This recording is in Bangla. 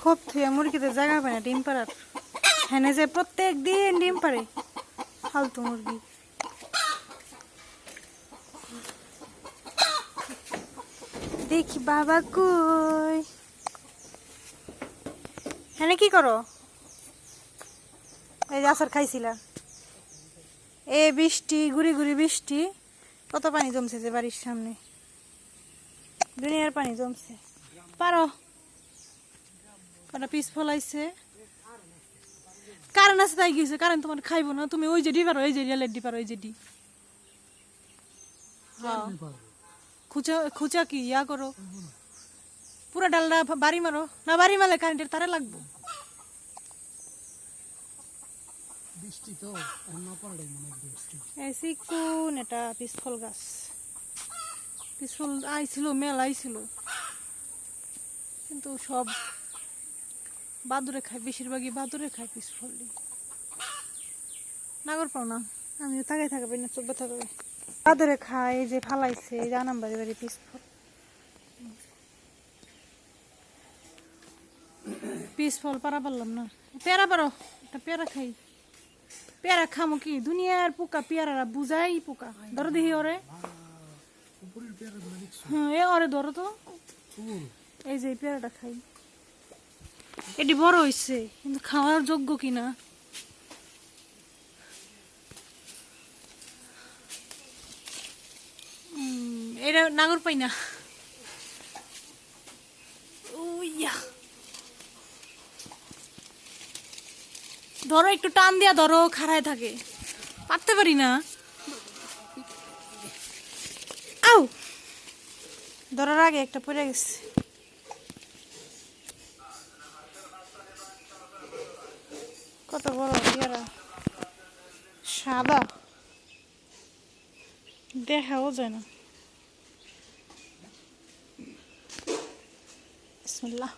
খুব থুয়ে মুরগিতে জায়গা পায় না ডিম পাড়ার। হ্যাঁ যে প্রত্যেক দিন ডিম পাড়ে ফালতু মুরগি। দেখি বাবা কই। হ্যাঁ কি করো? এই যে আচার খাইছিলা। এ বৃষ্টি গুড়ি গুড়ি বৃষ্টি, কত পানি জমছে যে বাড়ির সামনে, দুনিয়ার পানি জমছে। পারো কটা পিস ফলাইছে। কারেন্ট আছে তাই গেছে, কারেন্ট তোমার খাইবো না। তুমি ওই যে ডি পারো, এই যে রেলের ডি পারো, এই যে ডি। হ্যাঁ খুচা খুচা কি ইয়া করো, পুরো ডালটা বাড়ি মারো না, বাড়ি মারলে কারেন্টের তারে লাগবো। বৃষ্টি তো না পড়ে মনে হয় বৃষ্টি। এই কোন এটা পিসফল গাছ, পিসফল আইছিল মেলা আইছিল, কিন্তু সব বাদুরে খায়, বেশিরভাগই বাদুরে খায় পিসফল। নাগর পাও না, আমিও তাকাই থাকবে না, চোখ ব্যথা করবে। বাদুরে খায়, এই যে ফালাইছে, জানাম বাড়ি বাড়ি পিসফল। পিসফল পারা পারলাম না, পেয়ারা পারো, একটা পেয়ারা খাই। পেয়ারা খামো কি, দুনিয়ার পোকা পেয়ারা বুঝাই পোকা। ধরো দেখি ওরে, হ্যাঁ এ ওরে ধরো তো। এই যে পেয়ারাটা খাই, এটি বড় হয়েছে কিন্তু খাওয়ার যোগ্য কিনা। এটা নাগর পাই না। ধরো একটু টান দিয়া ধরো, খাড়ায় থাকে, পারতে পারি না। আউ ধরার আগে একটা পড়ে গেছে। কত বড় পেয়ারা, সাদা, দেখাও যায় না। বিসমিল্লাহ।